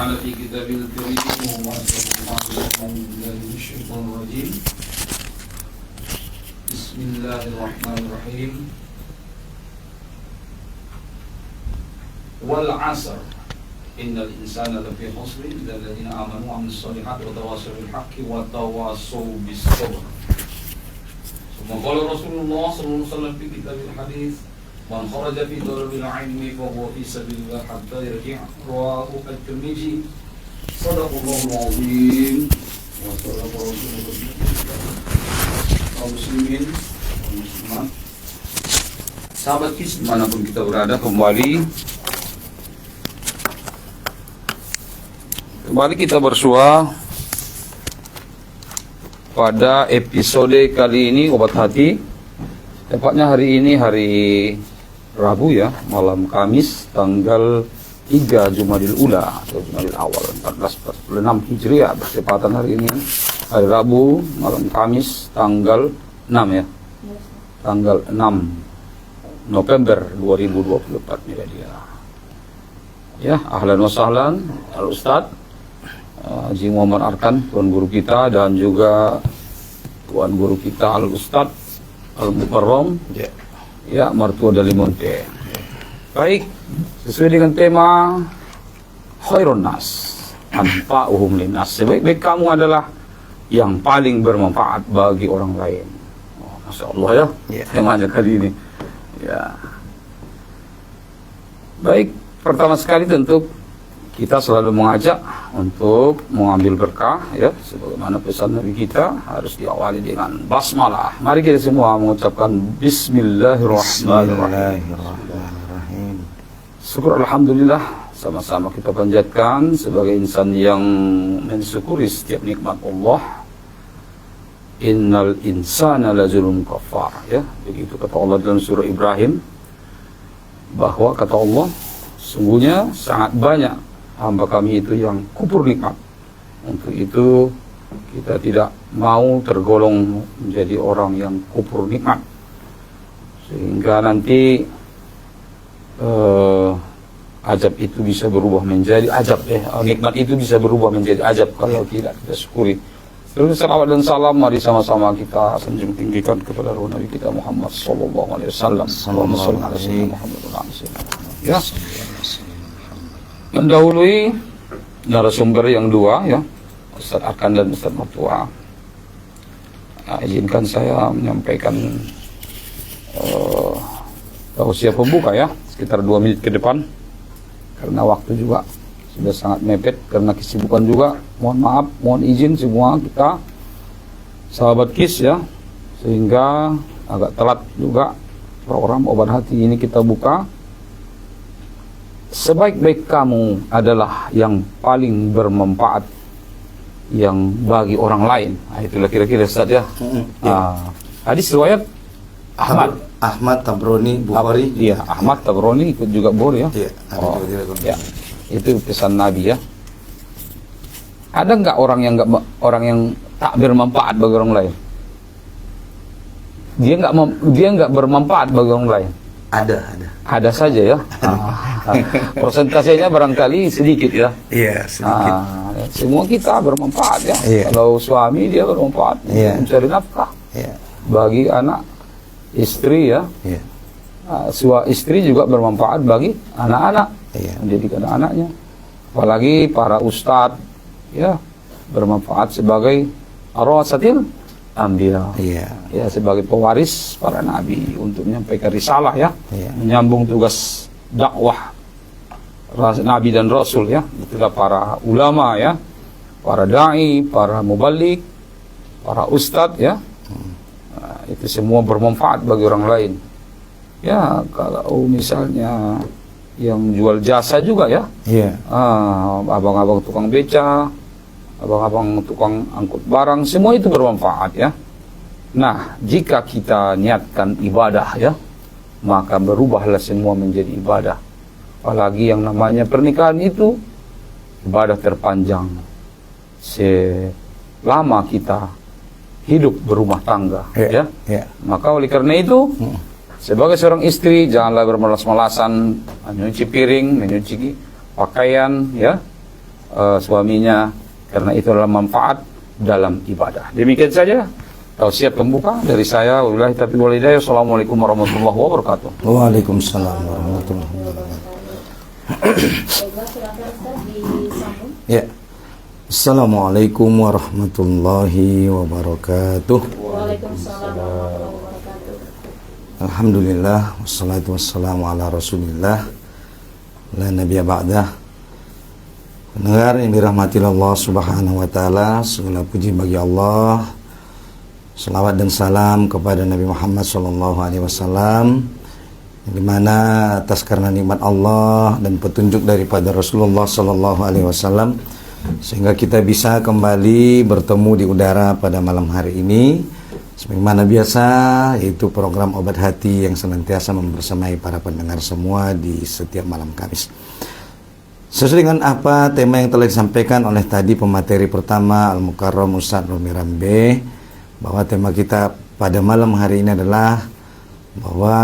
تعالى في كتابه الكريم من الشيطان الرجيم. بسم الله الرحمن الرحيم. والعصر إن الإنسان لفي خسر إلا الذين آمنوا وعملوا الصالحات وتواصوا بالحق وتواصوا بالصبر. ثم قال رسول الله صلى الله عليه وسلم في كتاب الحديث: من خرج في طلب العلم فهو في سبيل الله حتى يرجع. رواه الترمذي. صدق الله العظيم وصدق رسوله الكريم. kaum muslimin dan muslimat, sahabat KIS dimanapun kita berada, kembali kita bersua pada episode kali ini obat hati. Tepatnya hari ini hari Rabu ya, malam Kamis tanggal 3 Jumadil Ula atau Jumadil Awal 1446 Hijriah. Bertepatan hari ini hari Rabu malam Kamis tanggal 6 ya. Tanggal 6 November 2024 Miladiah. Ya, ahlan wa sahlan Al-Ustaz Haji Muhammad Arkan, tuan guru kita, dan juga tuan guru kita Al-Ustaz Al-Mukarram, ya, Martua Dalimonte. Baik, sesuai dengan tema khairun nas anfa'uhum linnas, sebaik-baik kamu adalah yang paling bermanfaat bagi orang lain. Oh, Masya Allah ya, temanya kali ini ya. Baik, pertama sekali tentu kita selalu mengajak untuk mengambil berkah ya, sebagaimana pesan Nabi kita harus diawali dengan basmalah. Mari kita semua mengucapkan Bismillahirrahmanirrahim. Syukur alhamdulillah, sama-sama kita panjatkan sebagai insan yang mensyukuri setiap nikmat Allah. Innal insana lazulum kafar ya, begitu kata Allah dalam surah Ibrahim, bahwa kata Allah, sungguhnya sangat banyak hamba kami itu yang kufur nikmat. Untuk itu kita tidak mau tergolong menjadi orang yang kufur nikmat, sehingga nanti ajab itu bisa berubah menjadi ajab nikmat itu bisa berubah menjadi ajab kalau tidak kita syukuri. Terus salawat dan salam mari sama-sama kita sanjung tinggikan kepada roh Nabi kita Muhammad sallallahu alaihi wasallam. Allahumma shalli ala sayyidina Muhammad wa ala alihi ya. Mendahului narasumber yang dua ya, Ustaz Arkan dan Ustaz Martua, izinkan saya menyampaikan tausiah pembuka ya, sekitar 2 menit ke depan, karena waktu juga sudah sangat mepet karena kesibukan juga. Mohon maaf, mohon izin semua kita sahabat KIS ya, sehingga agak telat juga program obat hati ini kita buka. Sebaik-baik kamu adalah yang paling bermanfaat yang bagi orang lain. Nah, itulah kira-kira Ustaz ya. Hadis riwayat Ahmad Tabrani Bukhari. Iya, Ahmad Tabrani ikut juga Bukhari ya. Iya, ya. Itu pesan Nabi ya. Ada nggak orang yang tak bermanfaat bagi orang lain? Dia nggak bermanfaat bagi orang lain. Ada saja ya. Persentasenya barangkali sedikit ya. Iya, sedikit. Semua kita bermanfaat ya. Kalau suami dia bermanfaat mencari nafkah bagi anak istri ya. Istri juga bermanfaat bagi anak-anak, mendidik anak-anaknya. Apalagi para ustadz ya, bermanfaat sebagai arasatil Ambiya, ya, sebagai pewaris para nabi untuk menyampaikan risalah ya, menyambung tugas dakwah nabi dan rasul ya. Itulah para ulama ya, para dai, para mubalik, para ustadz ya. Nah, itu semua bermanfaat bagi orang lain ya. Kalau misalnya yang jual jasa juga ya, abang-abang tukang beca, abang-abang tukang angkut barang, semua itu bermanfaat ya. Nah, jika kita niatkan ibadah ya, maka berubahlah semua menjadi ibadah. Apalagi yang namanya pernikahan itu ibadah terpanjang selama kita hidup berumah tangga ya. Maka oleh karena itu sebagai seorang istri janganlah bermalas-malasan menyuci piring, menyuci pakaian ya, suaminya, karena itu adalah manfaat dalam ibadah. Demikian saja tausiah pembuka dari saya. Wabillahi taufiq wal hidayah. Assalamualaikum warahmatullahi wabarakatuh. Waalaikumsalam warahmatullahi wabarakatuh. Ya. Assalamualaikum warahmatullahi wabarakatuh. Waalaikumsalam warahmatullahi wabarakatuh. Alhamdulillah wassalatu wassalamu ala Rasulillah la nabiyya ba'dah. Pendengar yang dirahmati Allah Subhanahu wa taala, segala puji bagi Allah. Selawat dan salam kepada Nabi Muhammad sallallahu alaihi wasallam, yang dimana atas karena nikmat Allah dan petunjuk daripada Rasulullah sallallahu alaihi wasallam sehingga kita bisa kembali bertemu di udara pada malam hari ini sebagaimana biasa, yaitu program Obat Hati yang senantiasa membersamai para pendengar semua di setiap malam Kamis. Sesuai dengan apa tema yang telah disampaikan oleh tadi pemateri pertama Al-Mukarram Ustaz Romi Rambe, bahwa tema kita pada malam hari ini adalah bahwa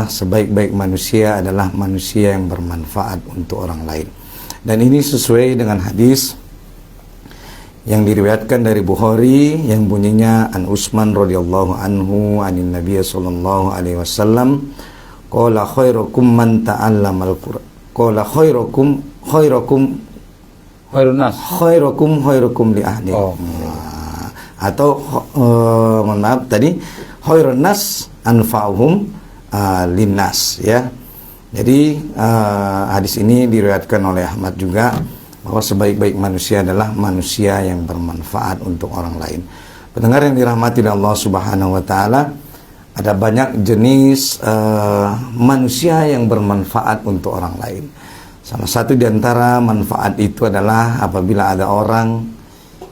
sebaik-baik manusia adalah manusia yang bermanfaat untuk orang lain. Dan ini sesuai dengan hadis yang diriwayatkan dari Bukhari yang bunyinya an Utsman radhiyallahu anhu anin Nabi sallallahu alaihi wasallam qala khairukum man ta'allamal Qur'an qala khairukum khairukum li ahli. Atau mohon maaf tadi khairun nas anfa'uhum linnas, ya. Jadi hadis ini diriwayatkan oleh Ahmad juga, bahwa sebaik-baik manusia adalah manusia yang bermanfaat untuk orang lain. Pendengar yang dirahmati Allah Subhanahu wa taala, ada banyak jenis manusia yang bermanfaat untuk orang lain. Salah satu di antara manfaat itu adalah apabila ada orang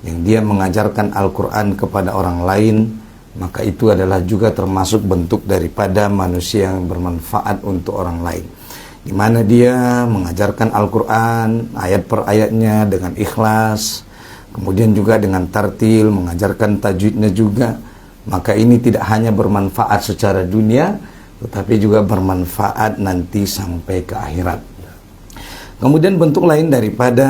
yang dia mengajarkan Al-Quran kepada orang lain, maka itu adalah juga termasuk bentuk daripada manusia yang bermanfaat untuk orang lain, di mana dia mengajarkan Al-Quran ayat per ayatnya dengan ikhlas, kemudian juga dengan tartil, mengajarkan tajwidnya juga. Maka ini tidak hanya bermanfaat secara dunia, tetapi juga bermanfaat nanti sampai ke akhirat. Kemudian bentuk lain daripada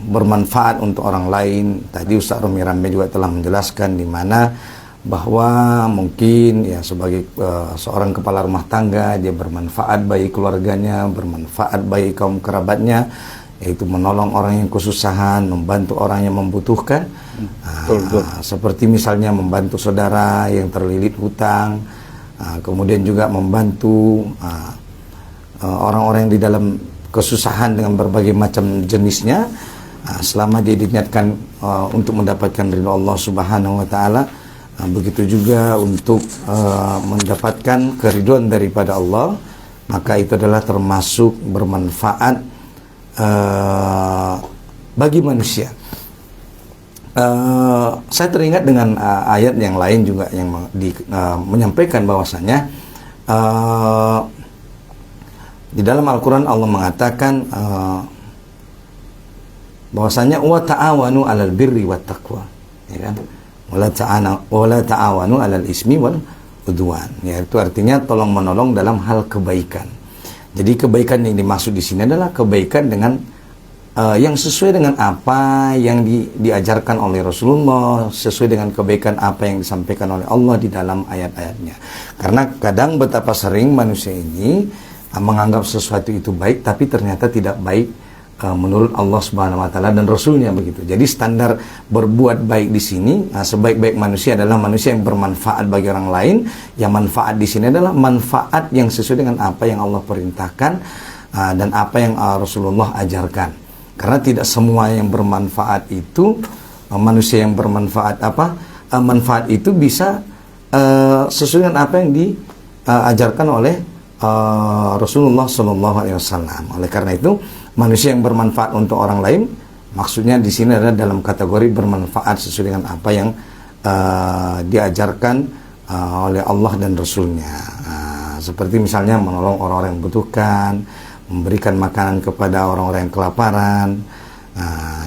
bermanfaat untuk orang lain, tadi Ustaz Romi Rambe juga telah menjelaskan, di mana bahwa mungkin ya sebagai seorang kepala rumah tangga, dia bermanfaat bagi keluarganya, bermanfaat bagi kaum kerabatnya, yaitu menolong orang yang kesusahan, membantu orang yang membutuhkan. Seperti misalnya membantu saudara yang terlilit hutang, kemudian juga membantu orang-orang yang di dalam kesusahan dengan berbagai macam jenisnya, selama dia diniatkan untuk mendapatkan ridha Allah Subhanahu wa taala. Begitu juga untuk mendapatkan keriduan daripada Allah, maka itu adalah termasuk bermanfaat bagi manusia. Saya teringat dengan ayat yang lain juga yang menyampaikan bahwasanya di dalam Al-Quran Allah mengatakan bahwasanya wa ta'awanu 'alal birri wat taqwa, ya kan? Wala ta'awanu 'alal ismi wal udwan, yaitu artinya tolong menolong dalam hal kebaikan. Jadi kebaikan yang dimaksud di sini adalah kebaikan dengan yang sesuai dengan apa yang diajarkan oleh Rasulullah, sesuai dengan kebaikan apa yang disampaikan oleh Allah di dalam ayat-ayatnya. Karena kadang betapa sering manusia ini menganggap sesuatu itu baik, tapi ternyata tidak baik menurut Allah Subhanahu wa taala dan Rasulnya, begitu. Jadi standar berbuat baik di sini, sebaik-baik manusia adalah manusia yang bermanfaat bagi orang lain. Yang manfaat di sini adalah manfaat yang sesuai dengan apa yang Allah perintahkan dan apa yang Rasulullah ajarkan. Karena tidak semua yang bermanfaat itu manusia yang bermanfaat manfaat itu bisa sesuai dengan apa yang diajarkan oleh Rasulullah Shallallahu Alaihi Wasallam. Oleh karena itu, manusia yang bermanfaat untuk orang lain, maksudnya di sini adalah dalam kategori bermanfaat sesuai dengan apa yang diajarkan oleh Allah dan Rasulnya. Seperti misalnya menolong orang-orang yang membutuhkan, memberikan makanan kepada orang-orang yang kelaparan,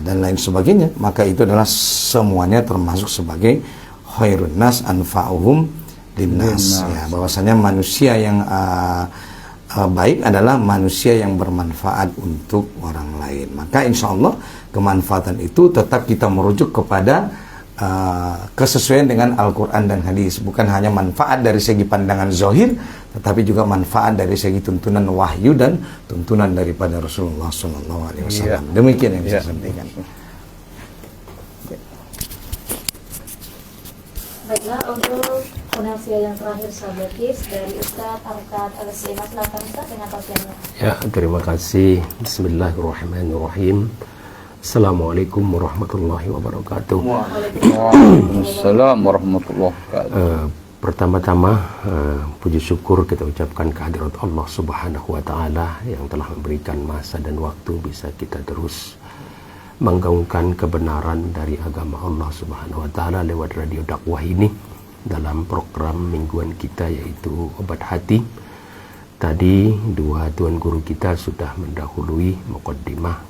dan lain sebagainya. Maka itu adalah semuanya termasuk sebagai khairun nas anfa'uhum linnas, ya, bahwasanya manusia yang baik adalah manusia yang bermanfaat untuk orang lain. Maka insya Allah kemanfaatan itu tetap kita merujuk kepada kesesuaian dengan Al-Quran dan hadis. Bukan hanya manfaat dari segi pandangan zahir, tetapi juga manfaat dari segi tuntunan wahyu dan tuntunan daripada Rasulullah SAW. Demikian yang bisa saya sampaikan. Baiklah, untuk penasihat yang terakhir sahabat KIS dari Ustadz Arkan LSM, silakan Ustadz dengan tausiahnya. Ya, terima kasih. Bismillahirrahmanirrahim. Assalamualaikum warahmatullahi wabarakatuh. Waalaikumsalam warahmatullahi wabarakatuh. Pertama-tama puji syukur kita ucapkan kehadirat Allah Subhanahu wa taala yang telah memberikan masa dan waktu bisa kita terus menggaungkan kebenaran dari agama Allah Subhanahu wa taala lewat radio dakwah ini dalam program mingguan kita yaitu Obat Hati. Tadi dua tuan guru kita sudah mendahului muqaddimah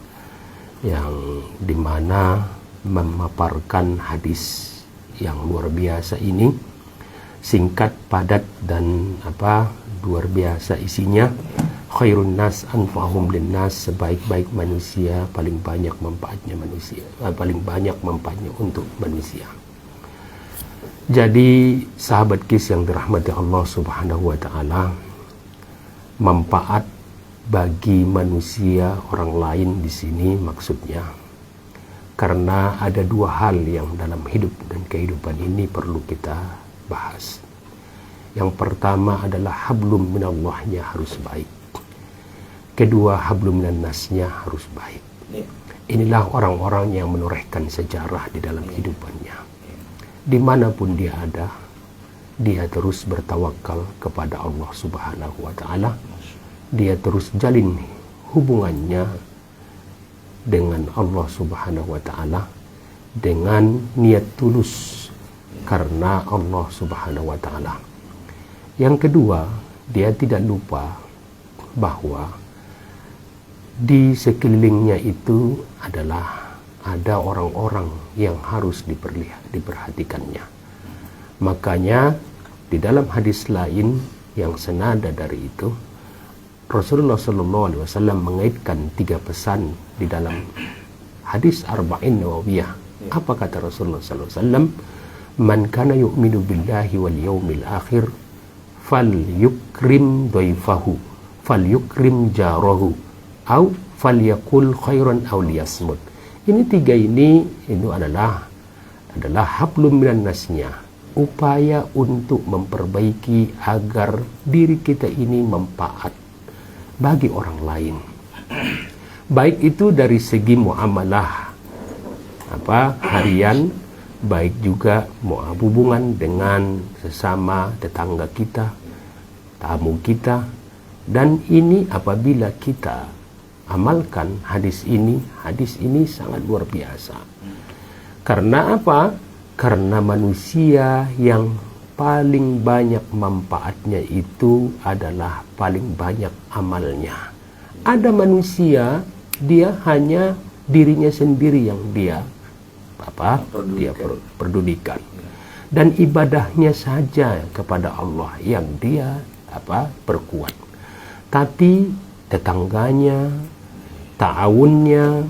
yang dimana memaparkan hadis yang luar biasa ini, singkat, padat, dan luar biasa isinya. Khairun nas anfa'hum linnas, sebaik-baik manusia paling banyak manfaatnya untuk manusia. Jadi sahabat KIS yang dirahmati Allah Subhanahu wa taala, manfaat bagi manusia orang lain di sini maksudnya karena ada dua hal yang dalam hidup dan kehidupan ini perlu kita bahas. Yang pertama adalah hablum minallahnya harus baik. Kedua, hablum minannasnya harus baik. Inilah orang-orang yang menorehkan sejarah di dalam kehidupannya. Dimanapun dia ada, dia terus bertawakal kepada Allah Subhanahu wa ta'ala. Dia terus jalin hubungannya dengan Allah Subhanahu wa ta'ala dengan niat tulus karena Allah Subhanahu wa ta'ala. Yang kedua, dia tidak lupa bahwa di sekelilingnya itu adalah ada orang-orang yang harus diperhatikannya. Makanya di dalam hadis lain yang senada dari itu, Rasulullah SAW mengaitkan 3 pesan di dalam hadis Arba'in Nawawiyah. Apa kata Rasulullah SAW? Man kana yu'minu billahi wal yawmil akhir fal yukrim dhaifahu fal yukrim jarahu au falyakul khairan aw liyasmut. Ini 3 ini itu adalah hablum minan nasnya, upaya untuk memperbaiki agar diri kita ini manfaat bagi orang lain. Baik itu dari segi muamalah harian, baik juga hubungan dengan sesama tetangga kita, tamu kita. Dan ini apabila kita amalkan hadis ini sangat luar biasa. Karena apa? Karena manusia yang paling banyak manfaatnya itu adalah paling banyak amalnya. Ada manusia dia hanya dirinya sendiri yang dia perdulikan. Dan ibadahnya saja kepada Allah yang dia perkuat. Tapi tetangganya, ta'awunnya,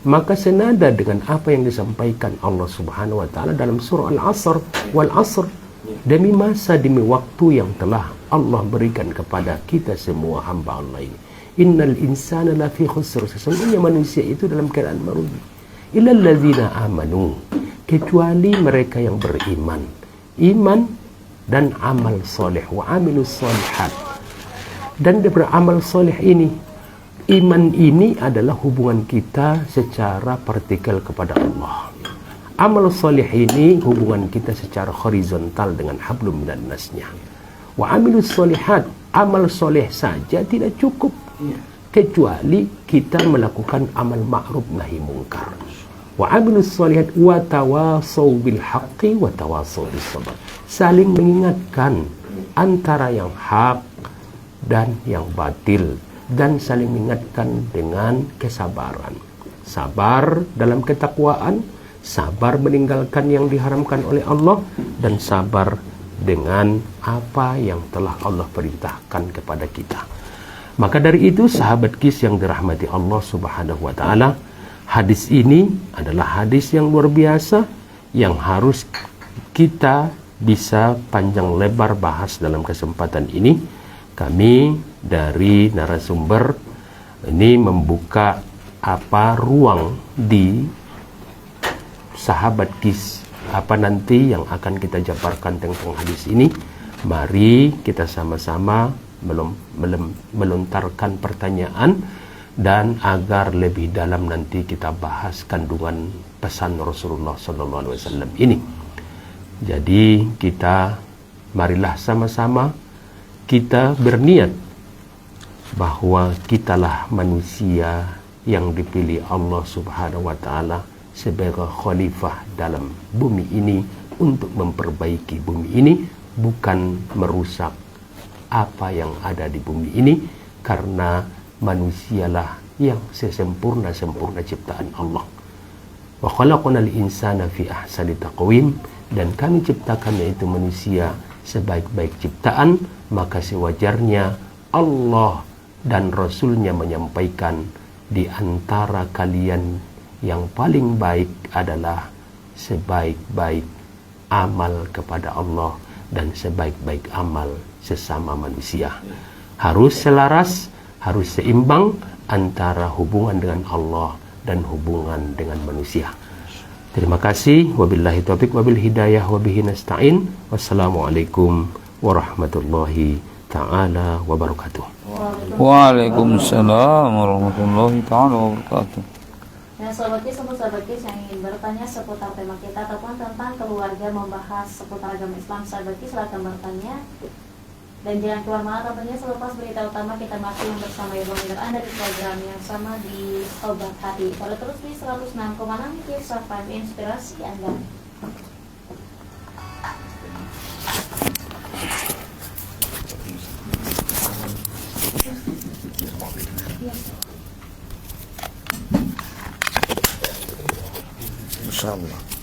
maka senada dengan apa yang disampaikan Allah Subhanahu wa ta'ala dalam surah Al-Asr, wal asr, demi masa demi waktu yang telah Allah berikan kepada kita semua hamba Allah ini. Innal insana lafi khusr, sesungguhnya manusia itu dalam keadaan merugi. Illal ladzina amanu, kecuali mereka yang beriman, iman dan amal soleh, wa amilus solihat, dan beramal soleh ini. Iman ini adalah hubungan kita secara vertikal kepada Allah. Amal soleh ini hubungan kita secara horizontal dengan hablum minan nasnya. Wa amilus solihat, amal soleh saja tidak cukup, kecuali kita melakukan amal ma'ruf nahi mungkar. Wa amilus solihat wa tawasaw bil haqqi wa tawasaw bis sabr. Saling mengingatkan antara yang hak dan yang batil, dan saling mengingatkan dengan kesabaran. Sabar dalam ketakwaan, sabar meninggalkan yang diharamkan oleh Allah, dan sabar dengan apa yang telah Allah perintahkan kepada kita. Maka dari itu sahabat KIS yang dirahmati Allah Subhanahu wa taala, hadis ini adalah hadis yang luar biasa yang harus kita bisa panjang lebar bahas dalam kesempatan ini. Kami dari narasumber ini membuka ruang di sahabat KIS apa nanti yang akan kita jabarkan tentang hadis ini. Mari kita sama-sama melontarkan pertanyaan, dan agar lebih dalam nanti kita bahas kandungan pesan Rasulullah SAW ini. Jadi marilah sama-sama kita berniat bahwa kitalah manusia yang dipilih Allah Subhanahu wa taala sebagai khalifah dalam bumi ini untuk memperbaiki bumi ini, bukan merusak apa yang ada di bumi ini, karena manusialah yang sesempurna-sempurna ciptaan Allah. Wa khalaqnal insana fi ahsani taqwim, dan kami ciptakan yaitu manusia sebaik-baik ciptaan, maka sewajarnya Allah dan Rasulnya menyampaikan di antara kalian yang paling baik adalah sebaik-baik amal kepada Allah dan sebaik-baik amal sesama manusia. Harus selaras, harus seimbang antara hubungan dengan Allah dan hubungan dengan manusia. Terima kasih. Wabillahi taufiq wabil hidayah wabihi nasta'in. Wassalamualaikum warahmatullahi ta'ala wabarakatuh. Waalaikumsalam warahmatullahi ta'ala wabarakatuh. Nah, sahabat KIS, untuk sahabat KIS yang ingin bertanya seputar tema kita ataupun tentang keluarga, membahas seputar agama Islam, sahabat KIS silakan bertanya. Dan jangan keluar mana tentunya, selepas berita utama kita masih bersama Ibu Minder Anda di program yang sama di Obat Hati. Pada terus di 106,6 KIS FM, inspirasi Anda. Insyaallah.